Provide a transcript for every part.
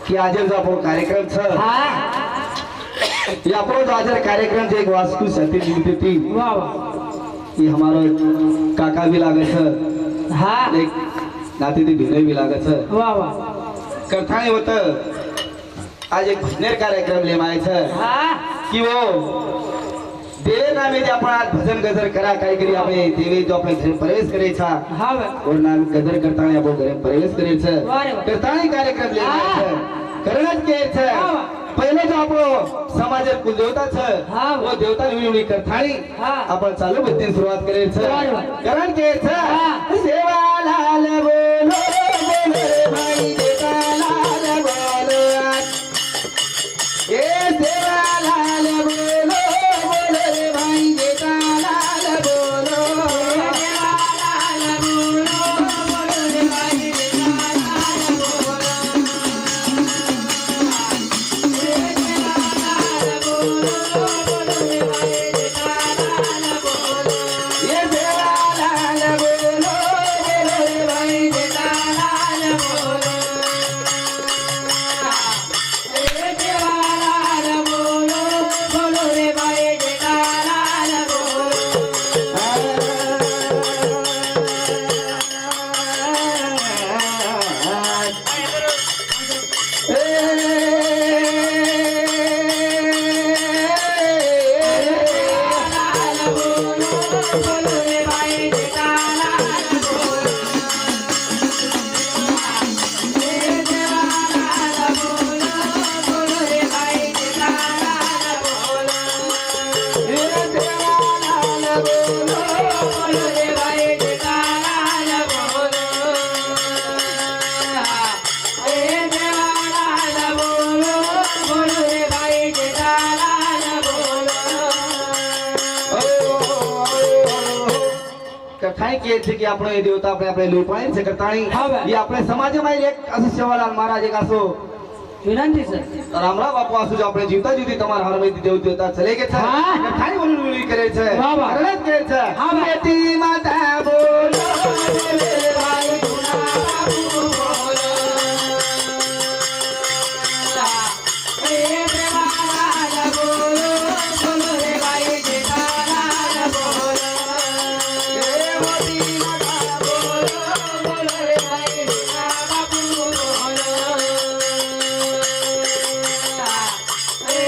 की आज जो આપણો કાર્યક્રમ છે હા ये આપણો जो आज कार्यक्रम છે एक वास्तु सती निमित्त थी વાહ વાહ ये हमारो काका भी लागे છે હા एक नाती थी भिने भी लागे છે વાહ वाह करथाने होत आज एक भजनेर कार्यक्रम ले आए છે હા कि वो देवे नामे जे आपण आज भजन गजर करा काय करी આપણે देवे जो આપણે ઘરે प्रवेश करे छा હા વે और नाम गजर करताने आपण घरे प्रवेश करे छे वारे वाह. करताने कार्यक्रम ले आए छे करणज के छे वाह वाह. पहिले जो આપણો समाजर कुल देवता छे હા વાહ. वो देवता निवडी करतानी હા. आपण चालू बद्दीन सुरुवात करे छे वारे वाह. करण के छे હા. सेवालाल बोलो बोलो रे भाई देवालाल बोलो ए सेवालाल बोलो बोलो रे भाई देवालाल बोलो દેવાલાલ બોલો બોલો રે ભાઈ દેવાલાલ બોલો દેવાલાલ બોલો બોલો રે ભાઈ દેવાલાલ બોલો ये सेवालाल बोलो बोलो रे भाई દેવાલાલ બોલો દેવાલાલ બોલો બોલો રે ભાઈ દેવાલાલ બોલો બોલો રે ભાઈ દેવાલાલ બોલો દેવાલાલ બોલો બોલો રે ભાઈ દેવાલાલ બોલો દેવાલાલ બોલો બોલો રે ભાઈ દેવાલાલ બોલો દેવાલાલ બોલો બોલો રે ભાઈ દેવાલાલ બોલો कथाई के छे कि આપણો એ દેવતા આપણે લોપાઈ છે કરતાણી હવે. ये આપણે સમાજમાં એક આસુ સેવાલાલ મહારાજ એક આસુ વિનંતી છે રામરા બાપુ આસુ જો આપણે જીવતા જીવતી તમારા હરમય દેવ દેવતા ચલે કે છે હા. કથાઈ બોલવી કરે છે વાહ, વાહ. અરજ કે છે હા, વાહ. બેટી માતા બોલો રે ભાઈ દેવાલાલ બોલો બોલો રે ભાઈ દેવાલાલ બોલો દેવતી માતા બોલો બોલો રે ભાઈ બાપુ બોલો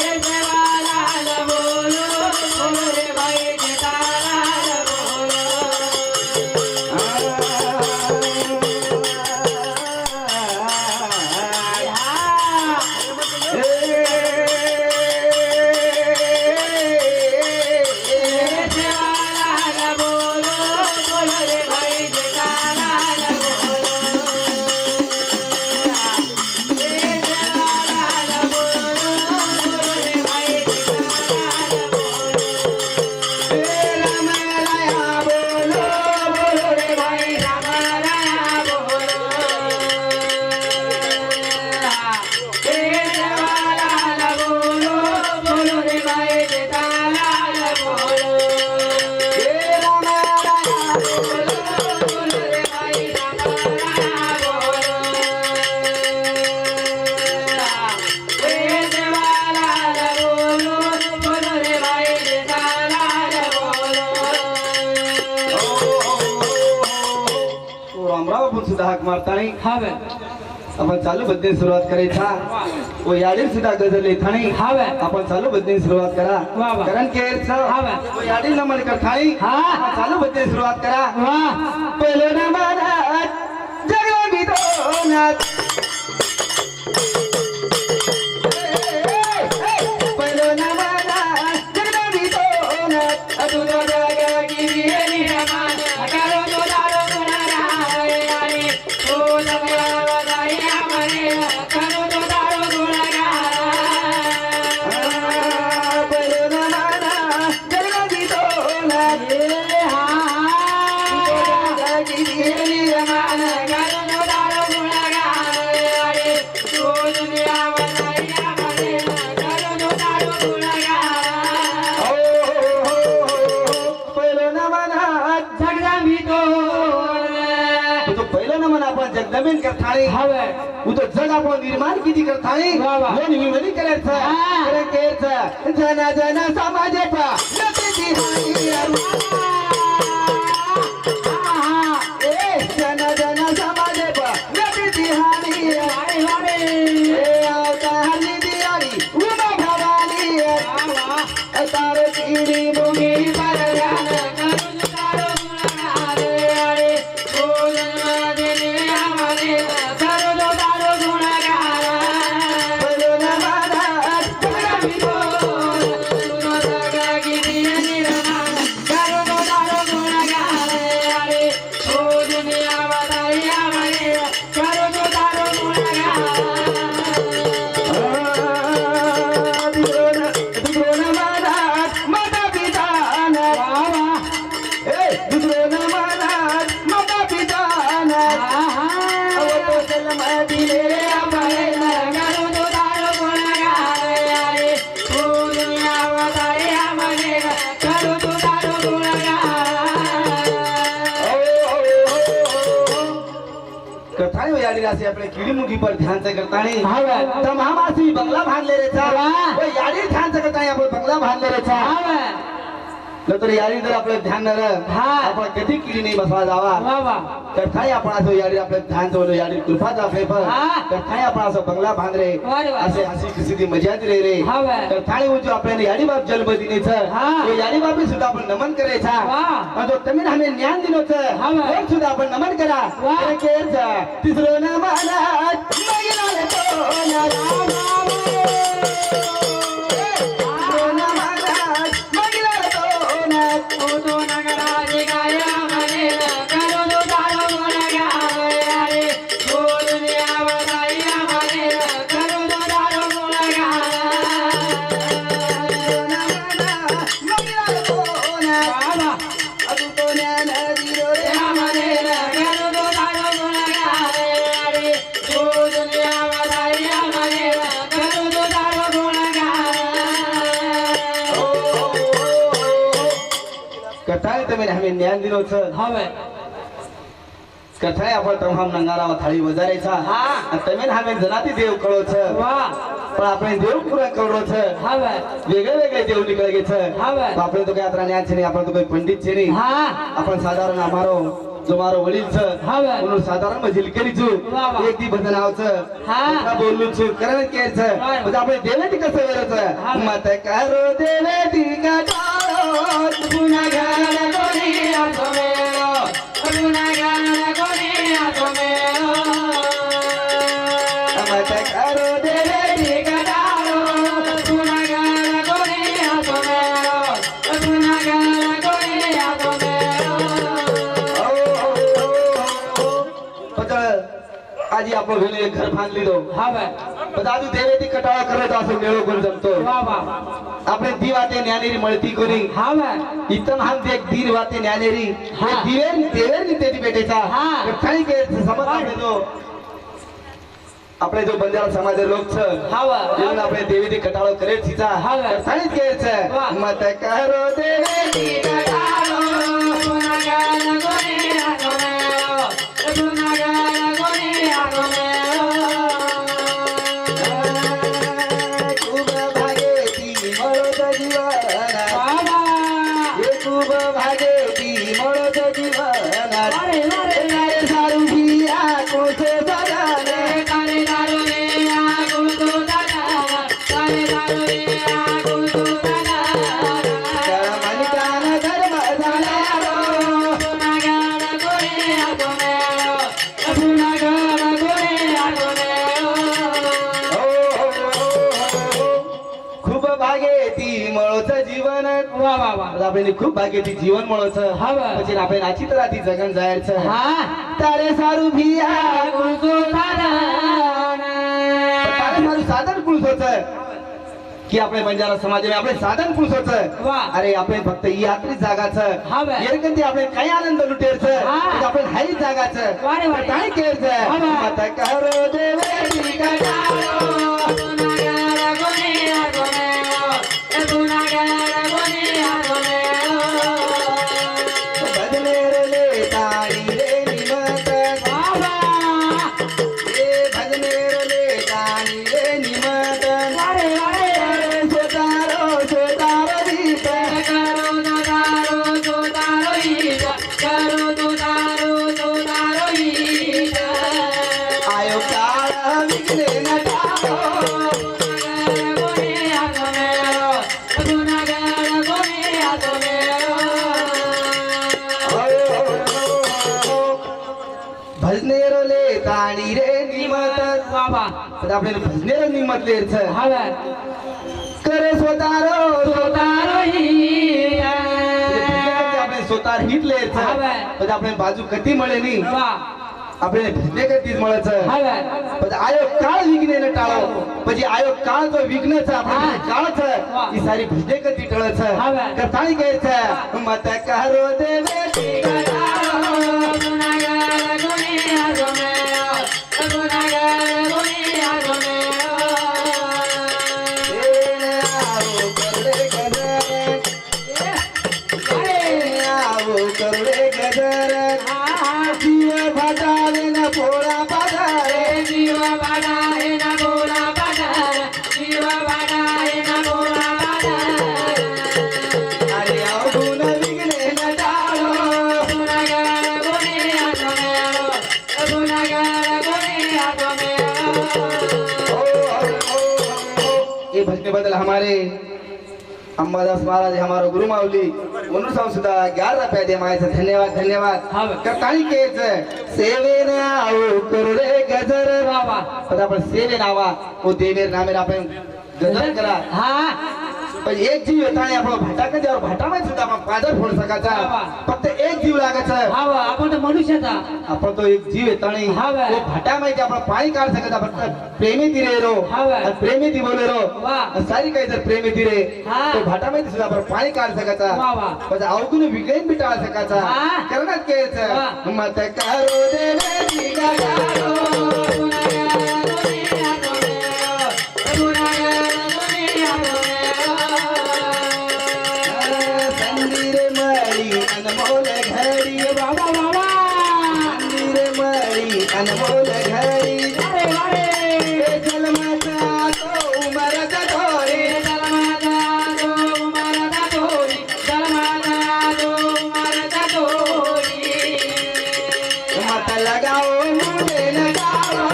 દેવાલાલ બોલો બોલો રે ભાઈ દેવાલાલ બોલો દેવાલાલ બોલો બોલો રે ભાઈ દેવાલાલ બોલો દેવાલાલ બોલો બોલો રે ભાઈ દેવાલાલ બોલો રામ રાયા બોલો બોલો રે ભાઈ રામ રાયા બોલો દેવાલાલ બોલો બોલો રે ભાઈ દેવાલાલ બોલો બોલો રે ભાઈ રામ રાયા બોલો દેવાલાલ બોલો બોલો રે ભાઈ દેવાલાલ બોલો रामराव पण सुद्धा हाक मारताणी હવે आपण चालू बद्दीन सुरुवात करायचा ओ याडी सुद्धा गजर लेथाणी હવે आपण चालू बद्दीन सुरुवात करा वाह, वाह. कारण के हा, वाह. ओ याडी नमन करताणी हा. आपण चालू बद्दीन सुरुवात करा વાહ पहिलो नमन जगला मी दोनात पहिलो नमन जगला मी दोनात અતુલો જગગીરી એની રમાન અકારો દોલારો દોલારા હરે હરે ઓ લગલા વદાઈ અમારે અકારો દોલારો દોલારા पहिलो नमन जगला मी दोनात એ હા જગગીરી રમાન અકારો દોલારો દોલારા હરે હરે ઓ દુનિયા વદાઈ અમારે અકારો દોલારો દોલારા पहिलो नमन જગદંબી તો तो पहिलं नमन आपण जगदंबेन करताळी હવે तो जग आपण निर्माण किती करताय वा, वा. लोन विवरी करायचं हा. खरं केचं जन जन समाजाचा नसती ए जन जन समाजाचा नसती हानी ए आवतारली दियारी उमा भवानी तार चिडी मुगी परयान से अपने कीड़ी मुखी पर ध्यान से करता नहीं हाँ तमाम आदमी बंगला भाग ले रहे था वाह। वो यारी ध्यान से करता है आपण बंगला भाग ले रहे था तर यारी जर आपलं ध्यान न रह हाँ। आपण कधी कीडी नाही बसवा जावा करताय आपण असं यारी आपलं ध्यान ठेवलं यारी कृपा दाखले पण हाँ। करताय आपण असं बंगला बांध रे वाह, वाह। असे हसी खुशी ती मजा रे रे हाँ, वाह। करताय वो जो आपल्याला यारी बाप जन्मदिनीचं हाँ। वो यारी बापी सुद्धा आपण नमन करायचा वाह। आणि जो तमिळ हमें ज्ञान दिनोचं हाँ, वाह। वो सुद्धा आपण नमन करा वाह। तर केचं तिसरं नमनात महिला तो कथाय तमें हमें ज्ञान दिनोचं कथाय आपण तमाम नंगारावर थाळी वजारायचा हाँ। तमें हमें जनाती देव कळोचं पण आपण देव पुरा कळोचं वेगळे वेगळे देव निकळ घ्यायचं हाँ भाई। आपण तो काय आता ज्ञान छे नाही आपण तो काही पंडित छे नाही आपण साधारण आमारो जो मारो वडील छ हाँ भाई। म्हणून साधारण मजिल करी छु वाह, वाह। एक दी भजन आवचं हाँ। का बोलू छु करत केर छ वाह। म्हणजे आपण देवे ती कसं वेरच हाँ। मत करो देवे ती का काळो पुन्हा घाला कोणी आठवेलो पुन्हा घाला कोणी आठवेलो मत करो देवे ती का काळो पुन्हा घाला कोणी आठवेलो पुन्हा घाला कोणी आठवेलो आजी आपण घरी एक घर बांधली दो दादू देवे ती कटाळा करत असं मेळो करून जमतो आपले दिवाते ज्ञानेरी मळती कोणी इथं हम देख दीर वाते ज्ञानेरी हाँ। दिवेर देवेर निते ती भेटेचा हाँ। काही के समज आपले जो आपले जो बंजारा समाज लोक छ म्हणून आपले देवी ती कटाळो करे तिचा काही के वाह। मत करो देवे ती कटाळो पुन्हा घाला कोणी आठवेलो पुन्हा घाला कोणी आठवेलो खूप भागे ती मळत जीवना हे खूप भागे ती मळत जीवना रे सारू भी आकोसे सदाने कर्मनिकान धर्म झाला खूप भागे ती मळत जीवन आपल्याला खूप भागे ती जीवन मळत म्हणजे आपल्याला आची तर आधी जगन जायचं तारे सारू भी तारे सारू साधन पुरुष होत की आपल्या बंजारा समाज में आपले साधन पुरुष होत वाह। अरे आपले फक्त यात्री जागाच हाँ बे। येरकंती आपले काही आनंद लुटेरच हाँ। आपले हाई जागाच वारे वारे। काय केरच हाँ बे। मत करो देवे ती कटाळो भजनेर ले तारी रे निमत ए भजनेर ताणी रे निमंत्रण वारे वारे सोतारो सोतारो गीत करो तो दारो ईद करो तो दारो ईद आयो काळ विघ्ने न टाळो गोने हातो मेरो गुनागार गोने हातो मेरो भजनेरो ले ताणी रे निमंत्रण बाबा तर आपल्याला भजनेरो निमंत्रण लेरचं हवे करे स्वतारो दारो ईद આપણે સોતાર હિટ લે છે હવે. પછી આપણે બાજુ કતી મળે નહીં વાહ આપણે ભજને કતી જ મળે છે હવે પછી આયો કાળ વિઘ્ને ને ટાળો પછી આયો કાળ તો વિઘ્ન છે આપણે હા. કાળ છે વાહ. ઈ સારી ભજને કતી ટળે છે હવે. કથાણી કહે છે મત કરો દેવે ગુનાગાર ગુને હાતો मेरो ગુનાગાર ગુને હાતો मेरो આવો કરે ગદર આવો કરે ગદર જીવ ભટાવે ને પોળા પધારે जीवा बाडा हे ना बोला बाजार जीवा बाडा हे ना बोला बाजार अरे आओ गुण विघ्ने न टाळो गुनागार गुने हातो मेरो गुनागार गुने हातो मेरो ये भजने बदल हमारे अंबादास महाराज हमारा गुरु माऊली म्हणून सुद्धा 11 रुपये दे मायचं धन्यवाद धन्यवाद हा. कथाणी केच सेवेन आओ करू रे गजर बाबा पण आपण सेवे नावा ओ देवेर नामेर आपण गजर करा हा पण एक जीव येता आणि आपण भाटा कधी और भाटा मध्ये सुद्धा आपण पादर फोड सकाचा बाबा. फक्त एक जीव लागायचा हा वा, आपण तर मनुष्याचा आपण तो एक जीव येता आणि हा बा. तो भाटा माहिती आपण पाणी काढ सकत फक्त प्रेमी तिरे रो हा बा. आणि प्रेमी ती बोले रो वा. आणि सारी काही जर प्रेमी तिरे हा. तो भाटा माहिती सुद्धा आपण पाणी काढ सकाचा वा वा. पण अवगुण विकैन बी टाळ सकाचा हा. करण्यात केचं वा. मत करो देवे दिगारो गुनागार गुने हातो मेरो गुनागार गुने हातो मेरो संदीर मळी अनमोल घडी बाबा बाबा संदीर मळी अनमोल घडी वारे वारे जन्माचा तो उमरचा थोरी जलमाता तो उमरता तोरी जलमाता तो उमरता तोरी मत लगाओ मुंडे न गाओ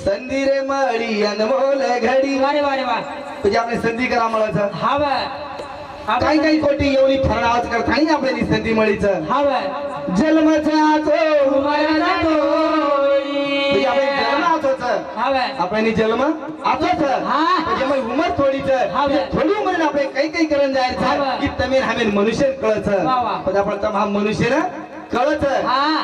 संधी रे मळी अनमोल घडी म्हणजे आपली संधी करा मळाचं काही काही कोटी एवढी फरणावच करतानी आपल्याला संधी मळीचं जन्मचा तो म्हणजे आपली जन्म आतोच आपल्यानी जन्म आतोच म्हणजे मग उमर थोडीच थोडी उमर आपले काही काही करून जायचं की तमेन हमेन मनुष्य कळच पण आपण तम हा मनुष्य ना कळच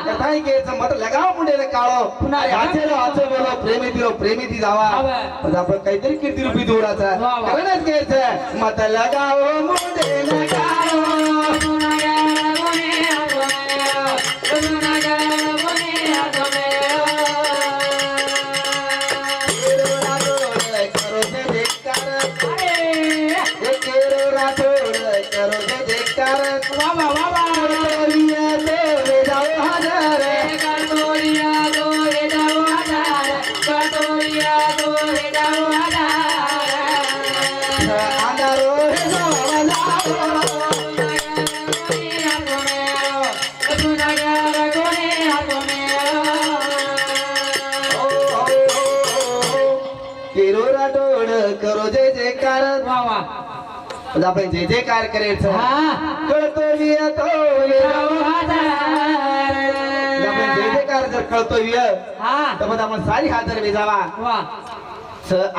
कथाही केचं मत लगाव मुंडे काळो आचेलो आचो बोलो प्रेमी जावा पण आपण काहीतरी कीर्ती रूपी दोराचा करणच घ्यायचं मत लगाव मुंडे न काळो करो जे देखकार केरो राठोड करो जे देखकार केरो राठोड करो जे जयकार आपण जे जयकार करायचं कळतो येतो आपण जे जयकार जर कळतो तर मग आपण सारी हाजर वेजावा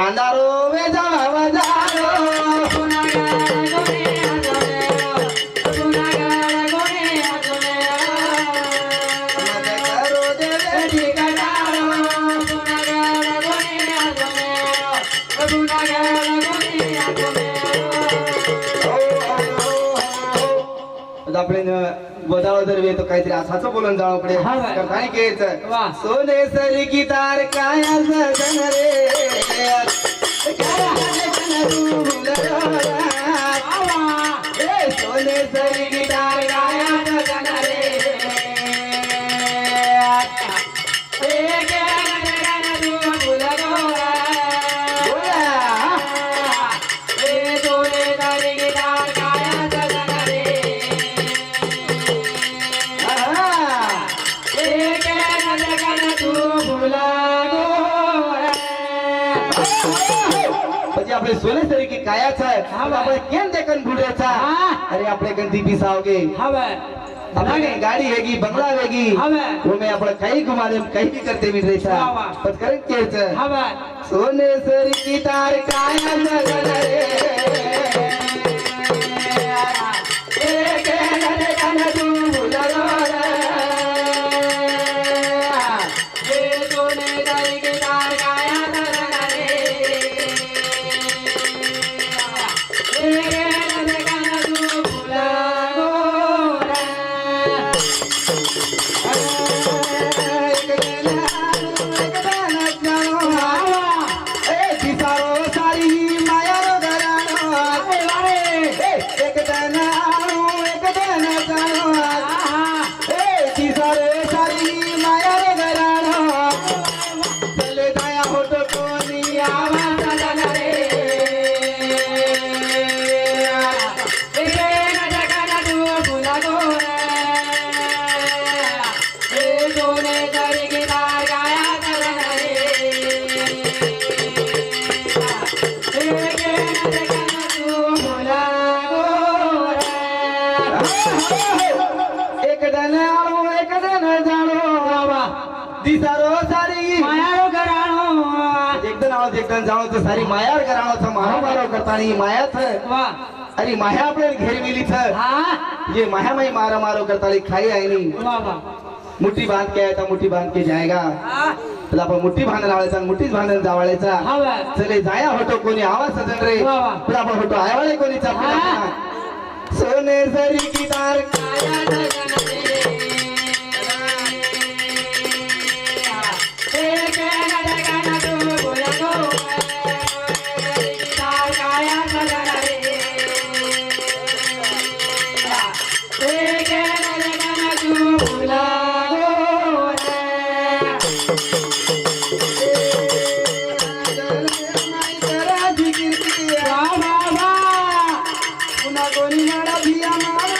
अंधारो वेजावा वजारो आपण बजाव जर वेतो काहीतरी असाच बोलून जाऊ कडे काय घ्यायचं सोने सरी की तार काय सजन रे काय सोने सरी गिटार गाया सजन रे एक गगन तू फुल गोरा ए सोने सरी गिटार गाया सजन रे एक गगन तू फुल गोरा પછી આપણે સોને સરી की काया છે આપણે કેમ દેખન ભૂડે છે અરે આપણે કન દીપી સાવગે હવે अपने गाड़ी हैगी बंगला हैगी हवे वो मैं अपना कहीं घुमा दे कहीं भी करते भी रही था पर करे के छ हवे सोने सरी की तार काया सजन रे एक गगन तू फुल गोरा ए सोने सरी गिटार गाया सजन रे एक गगन तू फुल गोरा एक डन आलो एक डन जानो दिसारो सारी मायारो घराणो एक डन जानो तो सारी मायार घराणो छ मारो मारो करतानी माया छ वाह अरे माया आपले घेर मिली छ हाँ ये माया माई मारो मारो करताली खाई आई नहीं वाह वाह मुट्ठी बांध के आया था मुट्ठी बांध के जाएगा हाँ त्याला आपण मुट्ठी बांधायला लावायचा मुठ्ठीच बांधायला जावायचा हवे चले जाया होतो कोणी आवाज सजन रे वा वा. पण आपण होतो आयवाळे कोणी चापला हा. सोने सरी की तार काया सजन रे एक गगन तू फुल गोरा गिटार गाया सजन रे एक गगन तू फुल गोरा माई करा जिकिर की वाह वाह वाह पुन्हा कोणी नाडा भिया मार